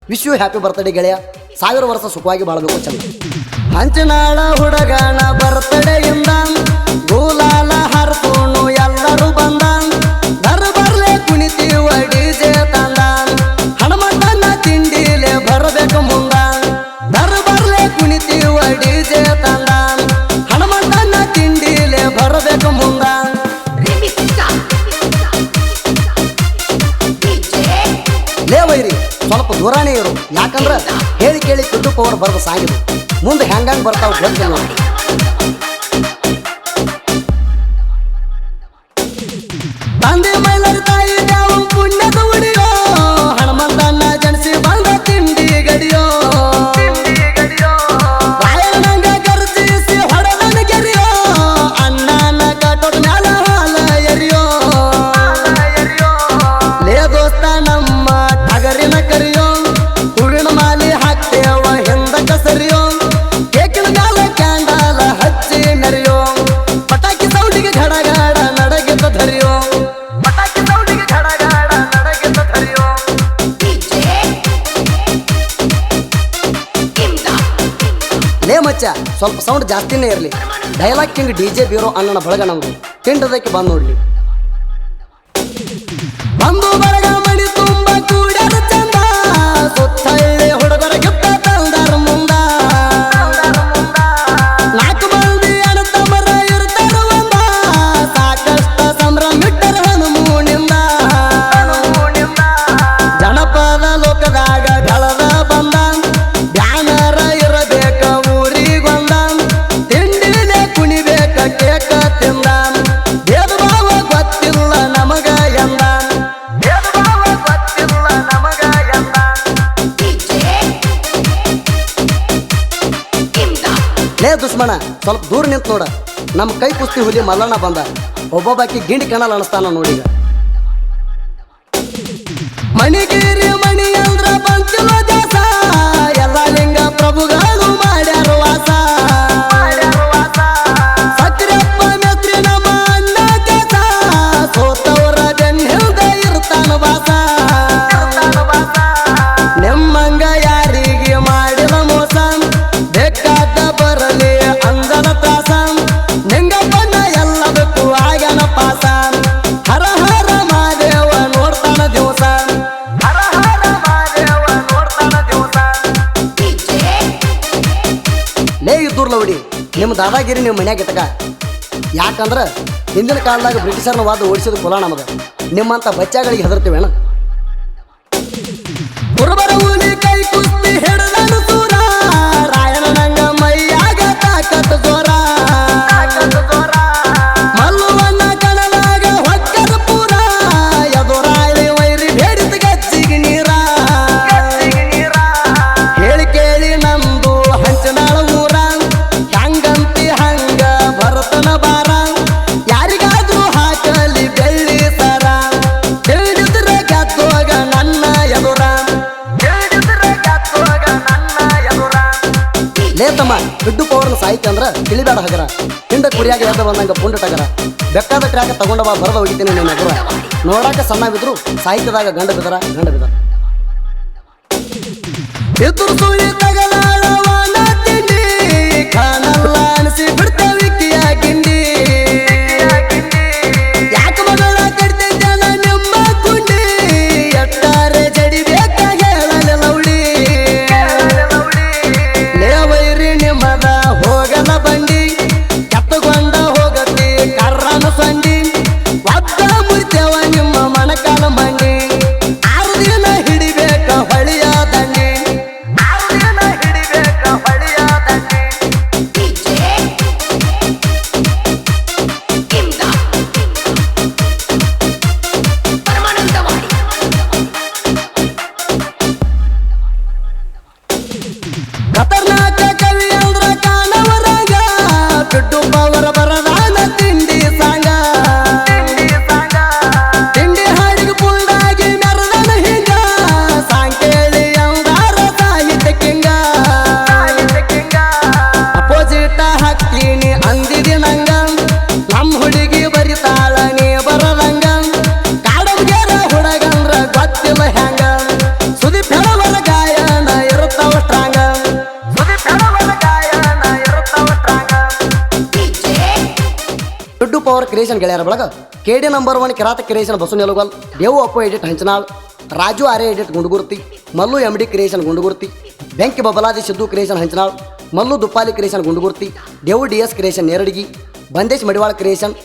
Wish you happy birthday ಗೆಳೆಯ. 1000 ವರ್ಷ ಸುಖವಾಗಿ ಬಾಳಬೇಕು ಚಂದ. ಹಂಚನಾಳ ಹುಡುಗನ ಬರ್ತಡೆಯಿಂದ ಗುಲಾಲ ಹರ್ಕೊಂಡು ಎಲ್ಲರೂ ಬಂದ. ದರ್ಬರ್ಲೆ ಕುಣಿತೀವ ಡಿಜೆ ತಂದ. ಹನುಮಂತನ ತಿಂಡಿಲೆ ಬರಬೇಕು ಮುಂದ. ದರ್ಬರ್ಲೆ ಕುಣಿತೀವ ಡಿಜೆ ತಂದ. ಹನುಮಂತನ ತಿಂಡಿಲೆ ಬರಬೇಕು ಮುಂದ. ಲೇವೈರಿ ಸ್ವಲ್ಪ ದೂರಾನೇ ಇರು, ಯಾಕಂದ್ರೆ ಹೇಳಿ ಕೇಳಿ ಕಿಟ್ಟು ಪವರ್ ಬರೆದು ಸಾಗಿದು ಮುಂದೆ ಹೆಂಗಂಗೆ ಬರ್ತಾವ ಗೊತ್ತಿಲ್ಲ. ತಂದೆ ಮೈಲರಿ ತಾಯಿ ನಾವು ಪುಣ್ಯದ ಉಡಿಯೋ. ಹನುಮಂತನ ಜನಿಸಿ ಬಂದ ತಿಂಡಿ ಗಡಿಯೋ. ರಾಯಣ್ಣಂಗ ಗರ್ಜಿಸಿ ಹೊಡೆದನ ಗೆರಿಯೋ. ಅಣ್ಣನ ಕಟ್ಟೋಟ ಮ್ಯಾಲ ಹಾಲ ಎರಿಯೋ. ಲೇ ದೋಸ್ತ ನಮ್ಮ ಟಗರಿನ ಕರಿಯೋ. ಹೂವಿನ ಮಾಲಿ ಹಾಕ್ತೇವ ಹಿಂದಕ್ಕ ಸರಿಯೋ. ಕೇಕಿನ ಮ್ಯಾಲ ಕ್ಯಾಂಡಲ ಹಚ್ಚಿ ಮೆರಿಯೋ. ಪಟಾಕಿ ಸೌಂಡಿಗೆ ಘಡಗಾಡ ನಡಗಿದ್ದ ಧರಿಯೋ. ಪಟಾಕಿ ಸೌಂಡಿಗೆ ಘಡಗಾಡ ನಡಗಿದ್ದ ಧರಿಯೋ. ಲೇ ಮಚ್ಚ ಸ್ವಲ್ಪ ಸೌಂಡ್ ಜಾಸ್ತಿನೇ ಇರಲಿ. ಡೈಲಾಗ್ ಕಿಂಗ್ DJ ಬ್ಯೂರೋ ಅಣ್ಣನ ಬಳಗ ನಮ್ದು ತಿಂಡದಕ್ಕೆ ಬಂದು ನೋಡ್ಲಿ. ಬಂದು ಬರಗ ಮಣಿ ತುಂಬ ಕೂಡ್ಯಾರ ಚಂದ. ಸುತ್ತಳ್ಳಿ ಹುಡುಗರ ಗಿಫ್ಟ ತಂದಾರ ಮುಂದ. 4 ಮಂದಿ ಅಣ್ಣ ತಮ್ಮರ ಇರ್ತಾರ ಒಂದ. ಸಾಕಷ್ಟ ಸಂಭ್ರಮ ಇಟ್ಟರ ಹನುಮೂನಿಂದ. ಜನಪದ ಲೋಕದಾಗ ಗಳದ ಬಂದ. ಬ್ಯಾನರ ಇರಬೇಕ ಊರಿಗೊಂದ. ತಿಂಡಿಲೆ ಕುಣಿಬೇಕ ಕೇಕ ತಿಂದ. ಭೇದ ಭಾವ ಗೊತ್ತಿಲ್ಲ ನಮಗ ಎಂದ. ಲೇ ದುಶ್ಮನ ಸ್ವಲ್ಪ ದೂರ ನಿಂತು ನೋಡ. ನಮ್ಮ ಕೈ ಕುಸ್ತಿ ಹುಲಿ ಮಲ್ಲಣ್ಣ ಬಂದ. ಒಬ್ಬೊಬ್ಬಾಕಿ ಗಿಂಡಿ ಕಣಲ್ ಅನಿಸ್ತಾನ ನೋಡೀಗ. ಮಣಿಗಿರಿ ಮಣಿ ಅಂದ್ರ ಪಂಚಲ ದಾಸ. ಎಲ್ಲ ಲಿಂಗ ಪ್ರಭುಗಳು ಮಾಡ್ಯಾರ ವಾಸ. ಸಕ್ರಿಯಪ್ಪ ಮೆತ್ರಿ ನಮ್ಮ ಅಣ್ಣ ಕೇಸ. ಸೋತವರ ಬೆನ್ನಿಲ್ದ ಇರ್ತಾನ ವಾಸ. ನಿಮ್ಮಂಗ ಯಾರಿಗೆ ಮಾಡಿದ ಮೋಸ. ಬೇಕಾದ ಬರಲಿ ಅಂದನ ತ್ರಾಸ. ನಿಂಗಪ್ಪನ ಎಲ್ಲದಕ್ಕೂ ಆಗ್ಯಾನ ಪಾಸ. ಹರ ಹರ ಮಾದೇವ ನೋಡ್ತಾನ ದಿವಸ. ಹರ ಹರ ಮಾದೇವ ನೋಡ್ತಾನ ದಿವಸ. ಲೇ ಇದ್ದೂರ್ಲ ಹುಡಿ ನಿಮ್ಮ ದಾದಾಗಿರಿ ನೀವು ಮನ್ಯಾಗ ಇಟ್ಟಕ. ಯಾಕಂದ್ರೆ ಹಿಂದಿನ ಕಾಲದಾಗ ಬ್ರಿಟಿಷರ್ನ ವಾದ ಓಡಿಸಿದ ಕುಲ ನಮದ. ನಿಮ್ಮಂತ ಬಚ್ಚಾಗಳಿಗೆ ಹೆದರ್ತೀವೇಣ. ಕುರುಬರ ಹುಲಿ ಕೈ ಕುಸ್ತಿ ಹಿಡದನು ಸೂರ. ರಾಯಣ್ಣನಂಗ ಮೈಯಾಗ ತಾಕತ್ ಜೋರ. ಮಲ್ಲುವನ್ನ ಕಣದಾಗ ಹೊಕ್ಕರ ಪೂರ. ಎದುರಾಳಿ ವೈರಿ ಬೇಡಿದ ಗಚ್ಚಿಗೆ ನೀರ. ಹೇಳಿ ಕೇಳಿ ನಮ್ದು ಹಂಚನಾಳ ಊರ. ಹಂಗಂತಿ ಹಂಗ ಭರತನ ಬಾರ. ಯಾರಿಗಾದ್ರೂ ಹಾಕಲಿ ಬೆಳ್ಳಿ ಸರ. ತಿಳಿದಿದ್ರೆ ಗೆದ್ದೋಗ ನನ್ನ ಎದುರ. ಲೇತಮ್ಮ ಕಿಡ್ಡು ಪವರ್ನ ಸಾಹಿತ್ಯ ಅಂದ್ರ ತಿಳಿಬೇಡ ಹಗರ. ಹಿಂಡ ಕುರಿಯಾಗಿ ಎದ್ದ ಬಂದಂಗ ಪುಂಡ ಟಗರ. ಬೆಕ್ಕಾದ ಟ್ರ್ಯಾಕ್ ತಗೊಂಡವ ಬರದ ಹೋಗಿತೀನಿ ನಿನ್ನ ಎದುರ. ನೋಡಾಕ ಸಣ್ಣವಿದ್ರು ಸಾಹಿತ್ಯದಾಗ ಗಂಡ ಬಿದರ ಗಂಡ ಬಿದರ. ಎದುರು ಸುಳಿ ತಗಲಾಳವನ ತಿಂಡಿ. ಕಾಣಲ್ಲ ಅನಿಸಿ ಬಿಡ್ತವಿಕ್ಕಿಯ ಗಿಂಡಿ. ಯಾಕ ಮಗಳ ಕಡ್ತಿದ್ದಾನ ನಿಮ್ಮ ಕುಂಡಿ. ಎಟ್ಟಾರೆ ಜಡಿಬೇಕ ಹೇಳಲ್ಲ ಲೌಡಿ. ಲೇವೈರಿ ನಿಮ್ಮದ ಹೋಗಲ ಬಂಡಿ. ಕೆತ್ತಗೊಂಡ ಹೋಗತಿ ಕರ್ರನ ಸಂಡಿ. ಒದ್ದ ಮುರಿತೇವ ನಿಮ್ಮ ಮಣಕಾಲ ಮಂಡಿ. 6 ದಿನ ಹಿಡಿಬೇಕ ಹೊಳಿಯ ದಂಡಿ. 6 ದಿನ ಹಿಡಿಬೇಕ ಹೊಳಿಯ ದಂಡಿ. ಖತರ್ನಾಕ ಕವಿ ಅಂದ್ರ ಕಾಣವರಾಗ. ಕಿಡ್ಡು ಪವರ ಬರದಾನ ತಿಂಡಿ ಸಾಂಗ. ತಿಂಡಿ ಹಾಡಿಗೆ ಪುಲ್ಡಾಗಿ ಮೆರದನ ಹಿಂಗ. ಸಾಂಕೇಳಿ ಅಂದಾರ ಸಾಹಿತ್ಯ ಕಿಂಗ. ಅಪೋಸಿಟ ಹಾಕ್ತೀನಿ ಅಂದಿದಿ ನಂಗ. ನಮ್ಮ ಹುಡುಗಿ ಬರಿತಾಳ ನೀ ಬರದಂಗ. ಕಾಡಬ್ಗೆರ ಹುಡುಗಂದ್ರ ಗೊತ್ತಿಲ್ಲ ಹೆಂಗ. ಸುದೀಪ್ ಹೇಳವರ ಗಾಯ ದೊಡ್ಡ ಪವರ್ ಕ್ರಿಯೇಷನ್ ಗೆಳೆಯರ ಬಳಗ KD number 1 Kirata creation Basu Nelugal, Devu Appu edit Hanchanal, Raju Arya edit Gundugurthi, Mallu MD creation Gundugurthi, Benki Babaladi Siddu creation Hanchanal, Mallu Duppali creation Gundugurthi, Devu DS creation Neradigi, Bandesh Madivala creation